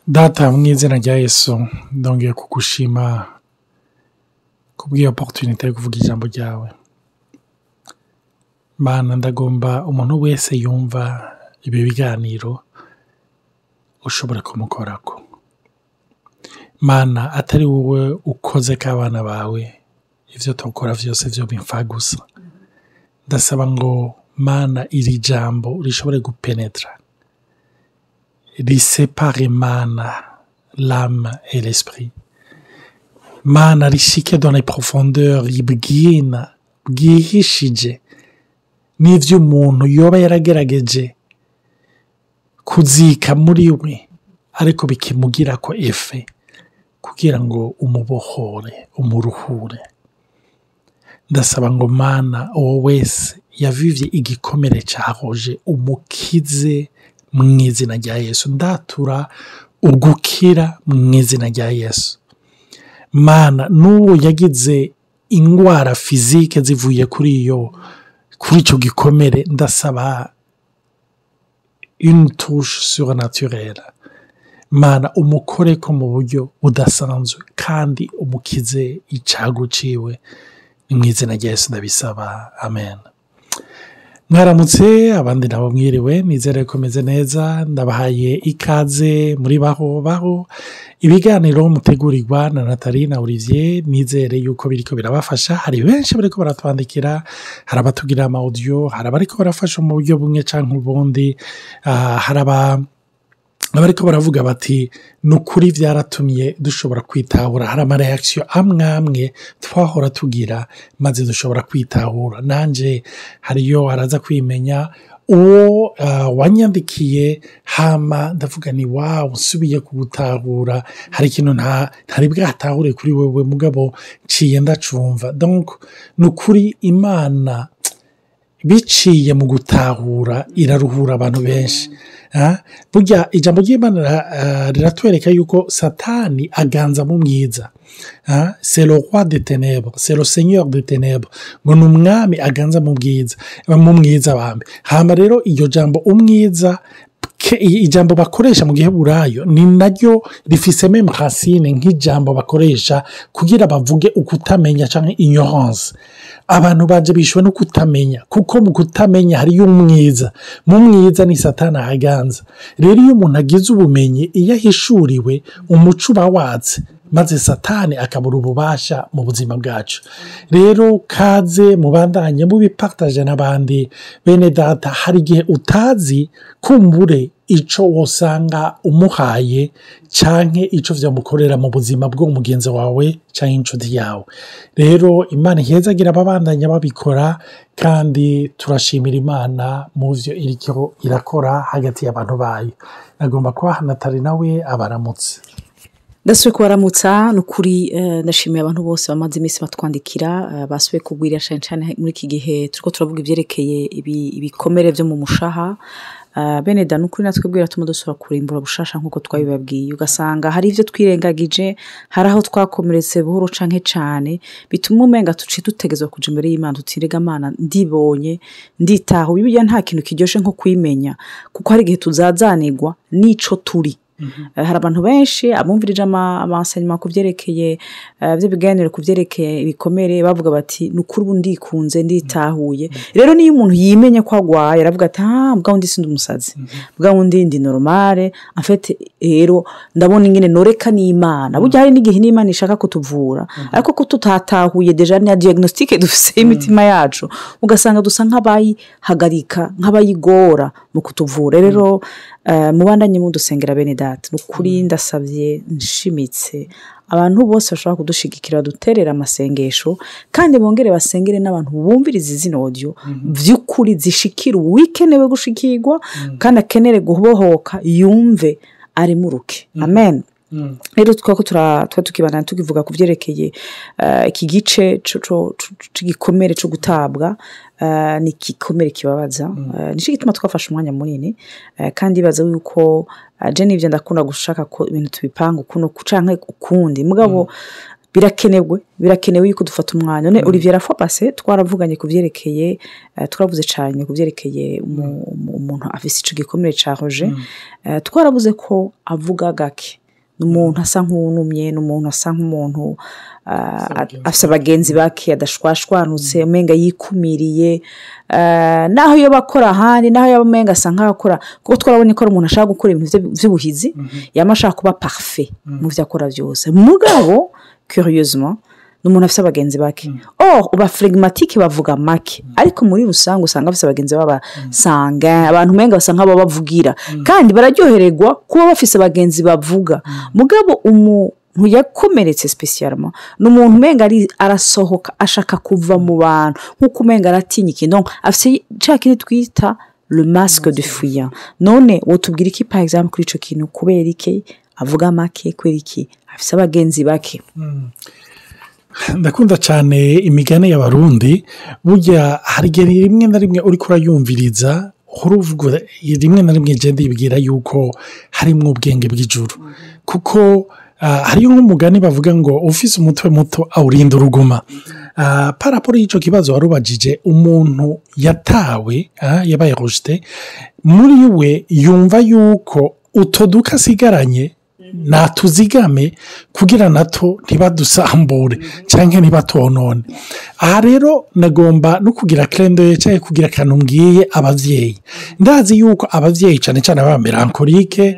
Data mu izina rya Yesu ndongeye kugushima kubw'iyo opportunité yo kuvuga ijambo ryawe. Mana ndagomba umuntu wese yumva ibi biganiro ushobora kumukorako. Mana atari wowe ukoze k'abana bawe ivyo tokora vyose vyo bimfa gusa. Ndasaba ngo Mana iri jambo rishobore gupenetra risépare Mana l'âme et l'esprit. Mana rishike dans les profondeurs bwihishije n'ivyo umuntu yoba yaragerageje kuzika muri we ariko bikimugirako efe kugira ngo umubohore umuruhure. Ndasaba ngo Mana uwo wese yavivye igikomere cahoje umukize mw'izina rya Yesu. Ndatura ugukira mw'izina rya Yesu. Mana n'uwo yagize ingwara fizike zivuye kuri ico gikomere, ndasaba une touche surnaturelle. Mana umukoreko mu buryo budasanzwe kandi umukize icago ciwe mw'izina rya Yesu ndabisaba, amen. Mwaramutse abandi nabo mwiriwe, nizere ko meze neza. Ndabahaye ikaze muri Baho ibiganiro mutegurirwa na Nathalie na Olivier. Nizere yuko biriko birabafasha. Hari benshi bariko baratwandikira, hari abatugira ama audio, hari abariko barafasha mu buryo bumwe canke ubundi, hari abariko baravuga bati nukuri vyaratumye dushobora kwitahura. Hari ama reaction amwe twahora tugira maze dushobora kwitahura. Nanje hariyo araza kwimenya uwo wanyandikiye hama ndavuga ni wow nsubiye kugutahura, hari ikintu ntari bwatahure kuri wewe mugabo ciye ndacumva. Donc nukuri Imana biciye mu gutahura iraruhura abantu benshi. Burya ijambo ry'Imana riratwereka yuko Satani aganza mu mwiza. C'est le roi des ténèbres, c'est le seigneur des ténèbres. Ngo n'umwami aganza mu mwiza bambe. Hama rero iyo jambo umwiza ijambo bakoresha mu Giheburayo ni naryo rifise même racine nk'ijambo bakoresha kugira bavuge ukutamenya canke ignorance. Abantu baje bishwe no kutamenya, kuko mu kutamenya hari umwiza. Mu mwiza ni Satani aganza. Rero iyo umuntu agize ubumenyi, iyo ahishuriwe umuco watse maze Satani akabura ububasha mu buzima bwacu. Rero kaze mubandanye mubipartage n'abandi bene data. Hari igihe utazi kumbure ico wosanga umuhaye canke ico vyamukorera mu buzima bwo mugenzi wawe canke inshuti yawe. Rero Imana ihezagira ababandanya babikora, kandi turashimira Imana mu vyo iriko irakora hagati y'abantu bayo. Nagomba kuba Nathalie nawe abaramutse. Ndasubiye kubaramutsa nukuri. Ndashimiye abantu bose bamaze iminsi batwandikira, basubiye kugwira cyane muri iki gihe turiko turavuga ivyerekeye ibikomere vyo mu mushaha. Bene da nukuri natwe bwira tumudusura kurimbura bushasha nkuko twabibabwiye, ugasanga hari ivyo twirengagije, hari aho twakomeretse buhoro canke cane, bituma umenga tuci dutegezwa kuja imbere y'Imana tutirega Mana ndibonye nditaho. Bibiliya nta kintu kiryoshe nko kwimenya, kuko hari igihe tuzazanirwa n'ico turi. Hari abantu benshi abumvirije amasenima kuvyerekeye vyo biganiro kuvyerekeye ibikomere bavuga bati nukuri ubu ndikunze nditahuye. Rero niyo umuntu yimenye ko agwaye aravuga ati bwa undi sindi umusazi, bwa undi ndi normale. En fait rero ndabona ingene noreka n'Imana. Burya hari n'igihe n'Imana ishaka kutuvura, ariko ko tutatahuye deja ni diagnostic dufise imitima yacu, ugasanga dusa nk'abayihagarika nk'abayigora mu kutuvura. Rero mubandanye mudusengera bene data. Nukuri ndasavye nshimitse abantu bose bashobora kudushigikira duterera amasengesho, kandi bongere basengere n'abantu bumviriza izino audio vy'ukuri zishikira uwikenewe gushikirwa kandi akenere gubohoka yumve ari muruke. Amen. Rero twako tukibana tukivuga kuvyerekeye iki gice c'igikomere cyo gutabwa. Ni igikomere kibabaza, nico gituma twafashe umwanya munini, kandi baza yuko je nivyo ndakunda gushaka ko ibintu tubipanga kuno canke ukundi. Mugabo birakenewe yuko dufata umwanya none Olivier afa passé twaravuganye kuvyerekeye twaravuze cyane kuvyerekeye umuntu afise ico gikomere ca rejet twaravuze ko avuga gake n'umuntu asa nk'unumye n'umuntu asa nk'umuntu afise abagenzi bake adashwashwanutse umenga yikumiriye naho yo bakora handi naho yo umenga asa nk'akora kuko twarabonye ko umuntu ashaka gukora ibintu by'ubuhizi yamashaka kuba parfait mu vyo akora byose mugabo curieusement n'umuntu afise abagenzi bake uba phlegmatique bavuga make ariko muri rusange usanga afise abagenzi baba sanga abantu umenga basa nk'abo bavugira kandi bararyohererwa kuba bafise abagenzi bavuga mugabo yakomeretse spécialement n'umuntu umenga arasohoka ashaka kuva mu bantu nkuko umenga aratinya ikintu afise cakini twita le masque de fuyant none wotubwira iki par exemple kuri ico kintu kubera iki avuga make kubera iki afise abagenzi bake ndakunda cyane imigani y'abarundi burya hari rimwe na rimwe uri kurayumviriza uruvuga rimwe na rimwe je ndibwira yuko harimwo ubwenge bw'ijuru kuko hariyo nk'umugani bavuga ngo ufise umutwe muto awurinda uruguma paraporo y'ico kibazo warubajije umuntu yatawe yabaye rejeté muri we yumva yuko utoduka asigaranye natuzigame kugira nato ntibadusambure canke ntibatonone aha rero nagomba no kugira klende cyangwa kugira kantu mbwiye abavyeyi ndazi yuko abavyeyi cyane cyane aba melancholique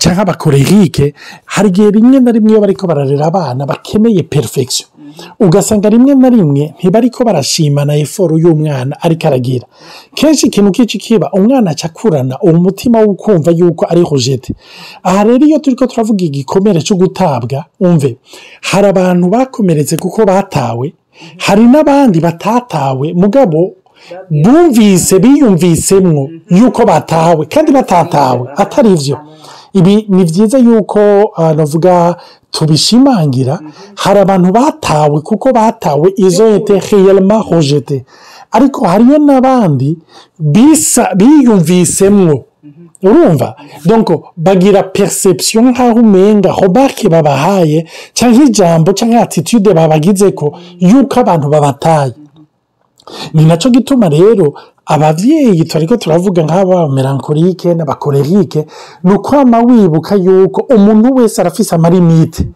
canke abakorerike hari gihe rimwe na rimwe bariko bararera abana bakeneye perfection ugasanga rimwe na rimwe ntibariko barashimana effort y'umwana ariko aragira kenshi ikintu kici kiba umwana acakurana umutima wo kumva yuko ari rejet aha rero iyo turiko turavuga igikomere cyo gutabwa umve hari abantu bakomeretse kuko batawe hari n'abandi batatawe mugabo biyumvisemwo yuko batawe kandi batatawe atari ivyo ibi ni vyiza yuko navuga tubishimangira hari abantu batawe kuko batawe izo été réellement rejeté ariko hariyo n'abandi biyumvisemwo urumva donc bagira perception nkaho umenga remarque babahaye cyangwa ijambo cyangwa attitude babagize ko yuko abantu babataye ni naco gituma rero abavyeyi turiko turavuga nk'aba melancholique n'abakorerike nuko wibuka yuko umuntu wese arafise amarimite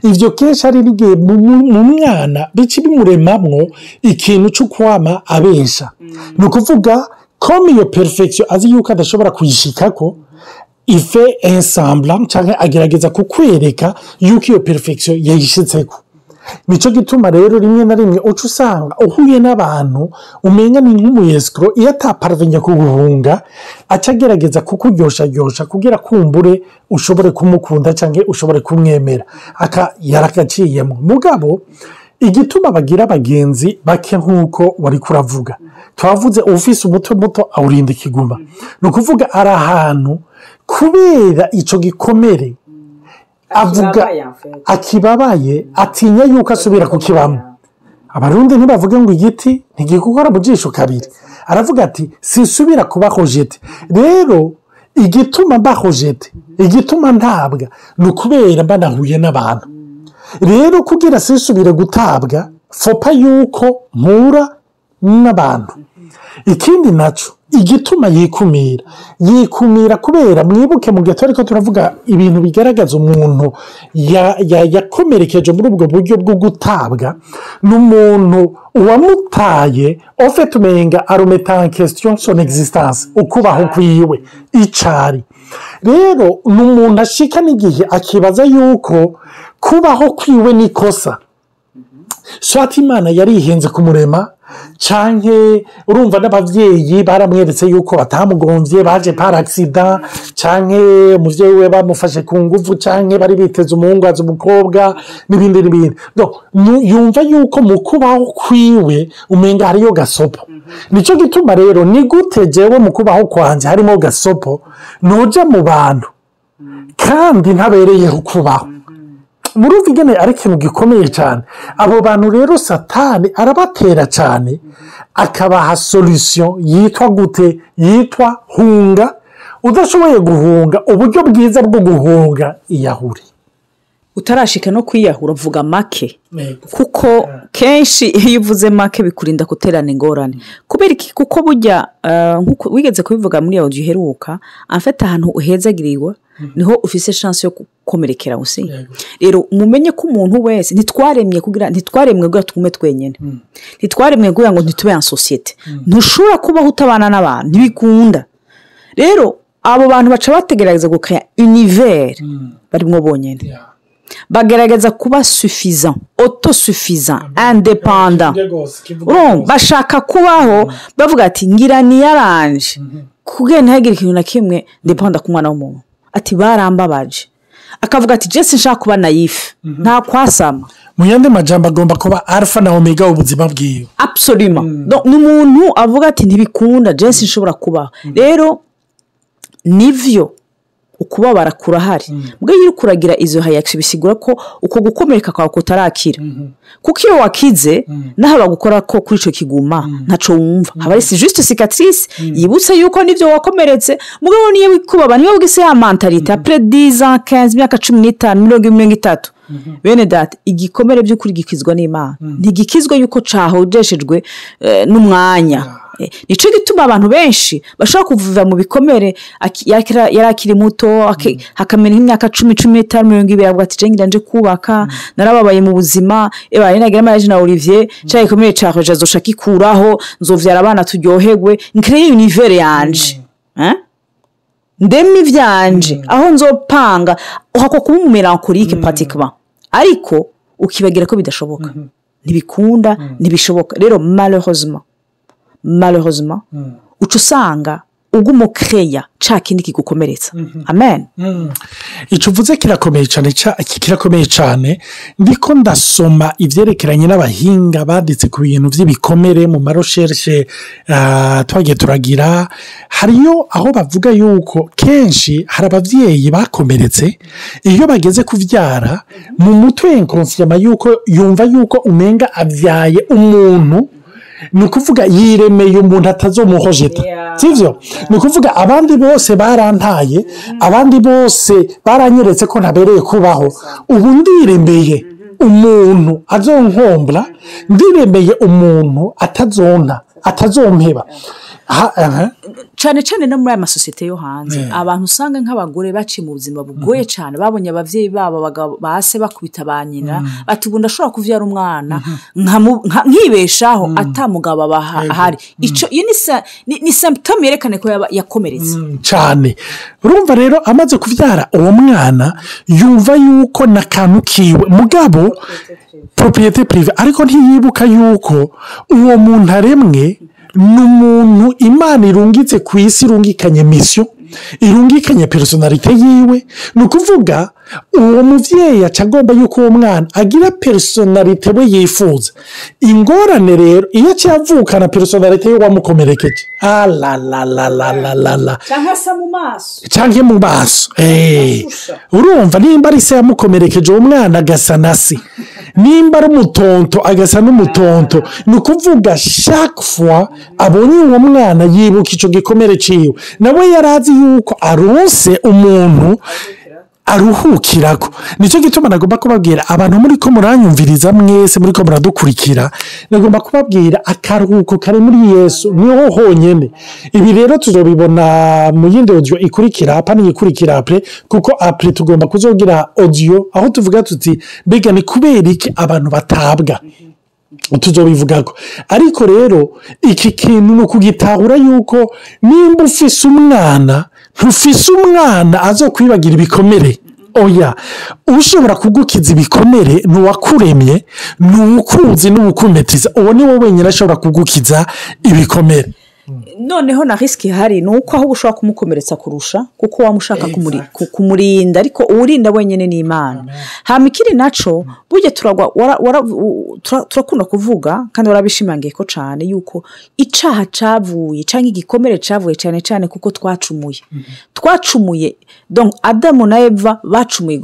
ivyo kenshi ari rigiye mu mwana bici bimuremamwo ikintu cyo kwama abesha nukuvuga comme iyo perfection azi yuko adashobora kuyishikako ife ensemble cyangwa agerageza kukwereka yuko iyo perfection yayishitseko nico gituma rero rimwe na rimwe uca usanga uhuye n'abantu umenga ni nk'umuyescro iyo ataparvenya kuguhunga acagerageza kukuryoshya kugira kumbure ushobore kumukunda cyangwa ushobore kumwemera yarakaciyemo mugabo igituma bagira abagenzi bake nk'uko wari kuravuga twavuze ufise umutwe muto awurinda ikiguma ni ukuvuga ari ahantu kubera ico gikomere avuga akibabaye atinya yuko asubira kukibamo abarundi ntibavuge ngo igiti ntigikukora mu jisho kabiri aravuga ati sinsubira kuba rejeté rero igituma mba rejeté igituma ntabwa ni ukubera mba nahuye n'abantu rero kugira sinsubire gutabwa fopa yuko mpura n'abantu ikindi naco igituma yikumira kubera mwibuke mu gihe ariko turavuga ibintu bigaragaza umuntu yakomerekeje muri ubwo buryo bwo gutabwa n'umuntu uwamutaye ofete umenga arometa en question son existence ukubaho kwiwe icari rero n'umuntu ashika n'igihe akibaza yuko kubaho kwiwe nikosa swati imana yarihenze kumurema canke urumva n'abavyeyi baramweretse yuko batamugonvye baje par accident canke umuvyeyi we bamufashe ku nguvu canke bari biteze umuhungu aza umukobwa n'ibindi donc yumva yuko mu kubaho kwiwe umenga hariyo gasopo nico gituma rero ni gute jewe mu kubaho kwanje harimo gasopo noja mu bantu kandi ntabereyeho kubaho muruvi gene ari ikintu gikomeye cyane abo bantu rero satani arabatera cyane akabaha solution yitwa gute yitwa hunga udashoboye guhunga uburyo bwiza bwo guhunga iyahuri utarashika no kwiyahura uvuga make kuko kenshi iyo uvuze make bikurinda guterana ingorane kubera iki kuko burya nkuko wigeze kubivuga muri audio heruka afite ahantu uhezagiriwe niho ufise chance yo gukomerekera Aussi rero mumenye ko umuntu wese ntitwaremwe kugira tugume twenyene ntitwaremwe kugira ngo ntitube en societe ntushobora kubaho utabana n'abantu ntibikunda rero abo bantu baca bategerageza gukaya univers barimwo bonyene bagerageza kuba suffisant autosuffisant indépendant bashaka kubaho bavuga ati ngira ni yaranje kugira ntihagire ikintu na kimwe dependa ku mwana w'umuntu ati barambabaje akavuga ati je sinshaka kuba naif nta kwasama mu yandi majambo agomba kuba alpha na omega ubuzima bwiwe absolument donc n'umuntu avuga ati ntibikunda je sinshobora kuba rero nivyo ukubabara kurahari mbwe yiri kuragira izo hayakshi bisigura ko uko gukomereka kwawe kutarakira kuko iyo wakize naho bagukora ko kuri ico kiguma ntaco wumva haba si juste cicatrice yibutse yuko nivyo wakomeretse mugabo niyo wikubaba niyo ugise ya mentalite après 10 ans 15 myaka 15 30 bene data igikomere by'ukuri gikizwa n'Imana ntigikizwa yuko cahojeshejwe n'umwanya nico gituma abantu benshi bashaka kuvuva mu bikomere yarakiri muto hakamena imyaka 10 15 20 avuga ati jengira nje kubaka narababaye mu buzima ebaye nagira mariage na Olivier cyaye komere cyaho jazoshaka ikuraho nzovyara abana turyoherwe nkire univers yanje ndemi vyanje aho nzopanga uhako kuba umumelancholique pratiquement ariko ukibagira ko bidashoboka ntibikunda ntibishoboka rero malheureusement uca usanga ugumukreya ca kindi kigukomeretsa amen ico uvuze kirakomeye cyane ndiko ndasoma ivyerekeranye n'abahinga banditse ku bintu vy'ibikomere mu marecherche twagiye turagira hariyo aho bavuga yuko kenshi hari abavyeyi bakomeretse iyo bageze kuvyara mu mutwe inconscient yuko yumva yuko umenga avyaye umuntu nukuvuga yiremeye umuntu atazomuhojeta sivyo nukuvuga abandi bose barantaye abandi bose baranyeretse ko ntabereye kubaho ubu ndiremeye umuntu azonkombra ndiremeye umuntu atazompeba cyane no muri aya masosiyete yo hanze abantu usanga nk'abagore baciye mu buzima bugoye cyane babonye abavyeyi babo base bakubita banyina bati ubu ndashobora kuvyara umwana nkibeshaho atamugabo abahari ico ni symptome yerekane ko yakomeretse cyane urumva rero amaze kuvyara uwo mwana yumva yuko nakantu kiwe mugabo propriété privée ariko ntiyibuka yuko uwo muntu aremwe n'umuntu Imana irungitse ku isi irungikanye mission irungikanye personalite yiwe nukuvuga uwo muvyeyi acagomba yuko uwo mwana agira personalite we yifuza ingorane rero iyo cyavukana personalite yo wamukomerekeje canke mu maso urumva nimba ari se yamukomerekeje uwo mwana agasa nasi nimba ari umutonto agasa n'umutonto nukuvuga chaque fois abonye uwo mwana yibuka ico gikomere ciwe nawe yarazi yuko aronse umuntu aruhukirako nico gituma nagomba kubabwira abantu muri ko muranyumviriza mwese muri ko muradukurikira nagomba kubabwira akaruhuko kari muri Yesu niho honyene ibi rero tuzobibona mu yindi audio ikurikira apana ikurikira après kuko après tugomba kuzogira audio aho tuvuga tuti mbega ni kubera iki abantu batabwa tuzobivugako ariko rero iki kintu no kugitahura yuko nimba ufise umwana ntufise umwana azokwibagira ibikomere oya ushobora kugukiza ibikomere nuwakuremye nukuzi nukumetriza uwo ni wowe wenyine ashobora kugukiza ibikomere noneho na riski hari nuko aho ushaka kumukomeretsa kurusha kuko wamushaka kumurinda ariko urinda wenyene ni Imana hamikiri naco buje turakunda kuvuga kandi warabishimangiye ko cyane yuko icaha cavuye canke igikomere cavuye cyane kuko twacumuye donc Adam na Eva bacumuye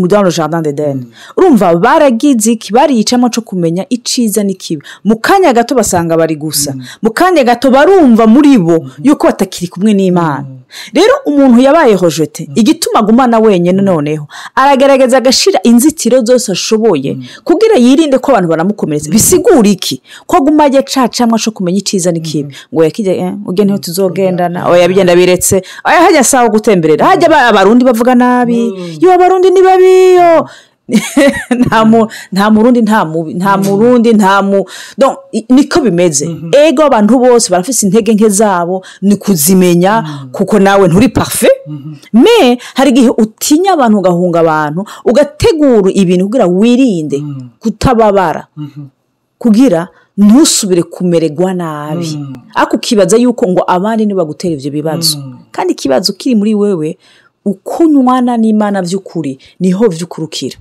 dans le jardin d'Eden urumva baragize ikibari yicamo cyo kumenya iciza n'ikibi mu kanya gato basanga bari gusa mu kanya gato barumva bakumva muri bo yuko batakiri kumwe n'Imana. Rero umuntu yabaye rejet igituma gumana wenyene noneho aragerageza agashira inzitiro zose ashoboye kugira yirinde ko abantu baramukomeretsa. Bisigura iki? Ko gumaje cacamwa cyo kumenya iciza n'ikibi ngo yakije ugene ho tuzogendana oya bigenda biretse oya hajya sawa gutemberera hajya abarundi bavuga nabi yo abarundi ni babiyo nta murundi donc niko bimeze. Ego abantu bose barafise intege nke zabo ni kuzimenya kuko nawe nturi parfait mais hari gihe utinya abantu ugahunga abantu ugategura ibintu kugira wirinde kutababara kugira ntusubire kumererwa nabi ako kibaza yuko ngo abandi ni bagutera ivyo bibazo kandi kibazo kiri muri wewe ukunywana n'Imana by'ukuri niho vyukurukira.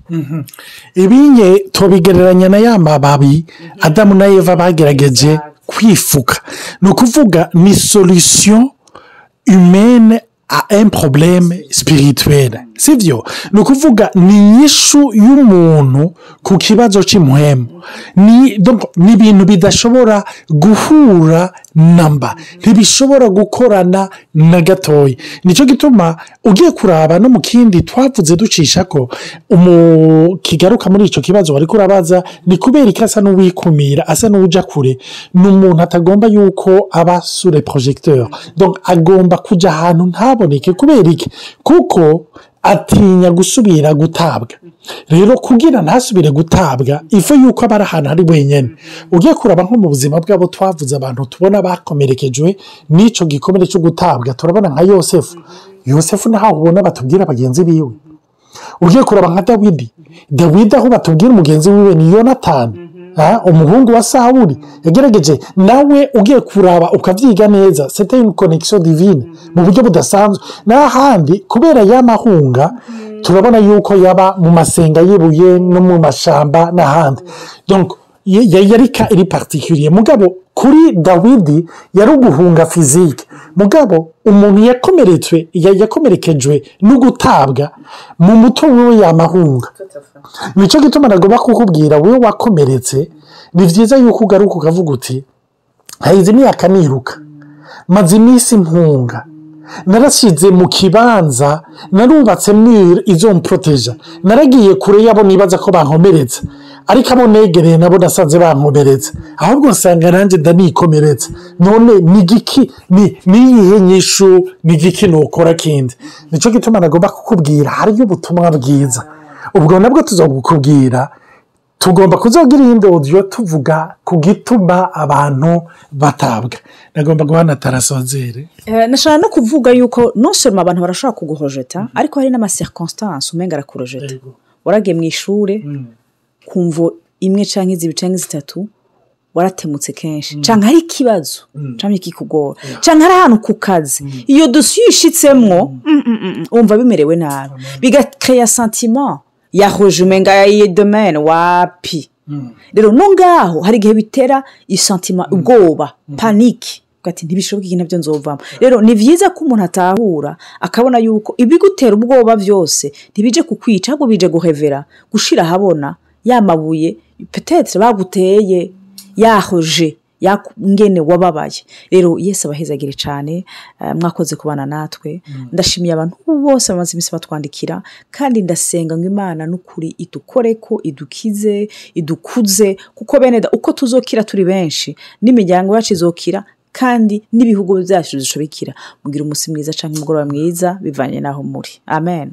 Ibinye tobigereranya na yamababi Adamu na Eva bagerageje kwifuka. No kuvuga ni solution humaine à un problème spirituel. Sivyo? No kuvuga ni nyishu y'umuntu ku kibazo cy'impuhemu. Donc ni ibintu bidashobora guhura namba. Ntibishobora gukorana na gatoyi. Nico gituma ugiye kuraba no mu kindi twavuze ducisha ko kigaruka muri ico kibazo bari kurabaza ni kubera ikasa n'uwikumira asa n'uja kure n'umuntu atagomba yuko aba sur les projecteurs. Donc agomba kuja ahantu ntaboneke kubera iki kuko atinya gusubira gutabwa. Rero kugira ntasubire gutabwa ife yuko abara ahantu hari wenyene. Ugiye kuraba nko mu buzima bwabo twavuze abantu tubona bakomerekejwe n'ico gikomere cyo gutabwa turabona nka Yosefu naho ubona batubwira bagenzi biwe. Ugiye kuraba nka Dawidi aho batubwira umugenzi wiwe ni Yonatani umuhungu wa Sawuli yagerageje nawe ugiye kuraba ukavyiga neza c'était une connexion divine mu buryo budasanzwe n'ahandi kubera y'amahunga turabona yuko yaba mu masenga yibuye no mu mashamba n'ahandi. Donc yarika iri particulier mugabo kuri Dawidi yari guhunga physique mugabo umuntu yakomerekejwe no gutabwa mu muto wiwe y'amahunga. Nico gituma nagomba kukubwira wewe wakomeretse ni vyiza yuko ugaruka ukavuga uti hayize imyaka niruka maze imisi mpunga narashize mu kibanza narubatse mwira izo mproteja naragiye kure yabo nibaza ko bankomeretsa ariko abo negereye nabo nasanze bankomeretsa ahubwo nsanga nanje ndanikomeretsa none nigiki niyihe nyishu nigiki nokora kindi. Nico gituma nagomba kukubwira hari ubutumwa bwiza ubwo nabwo tuzogukubwira tugomba kuzogira indodyo tuvuga kugituma abantu batabwa. Nagomba guhana tarasozere nashaka no kuvuga yuko non seulement abantu barashaka kuguhojeta ariko hari n'ama circonstances umenga arakurojeta. Waragiye mu ishure kumvo imwe canke zibicanke zitatu waratemutse kenshi canke hari ikibazo canke kikugora canke hari ahantu ku kazi iyo dossier ishitsemwo umva bimerewe nabi bigakrea sentiment ya rejumenga ya domaine wapi. Rero nongaho hari gihe bitera isentiment ubwoba panique gati ntibishoboka ikintu navyo nzovamo. Rero ni vyiza ko umuntu atahura akabona yuko ibigutera ubwoba byose ntibije kukwica ahubwo bije guhevera gushira habona yamabuye peut-être baguteye yahoje ngene wababaye. Rero Yesu abahezagire cyane mwakoze kubana natwe ndashimiye abantu bose bamaze imisi batwandikira kandi ndasenga ngo Imana n'ukuri idukoreko idukize idukuze kuko beneda uko tuzokira turi benshi n'imiryango yacu izokira kandi n'ibihugu byacu zishobikira. Mugira umunsi mwiza canke umugoroba mwiza bivanye naho muri. Amen.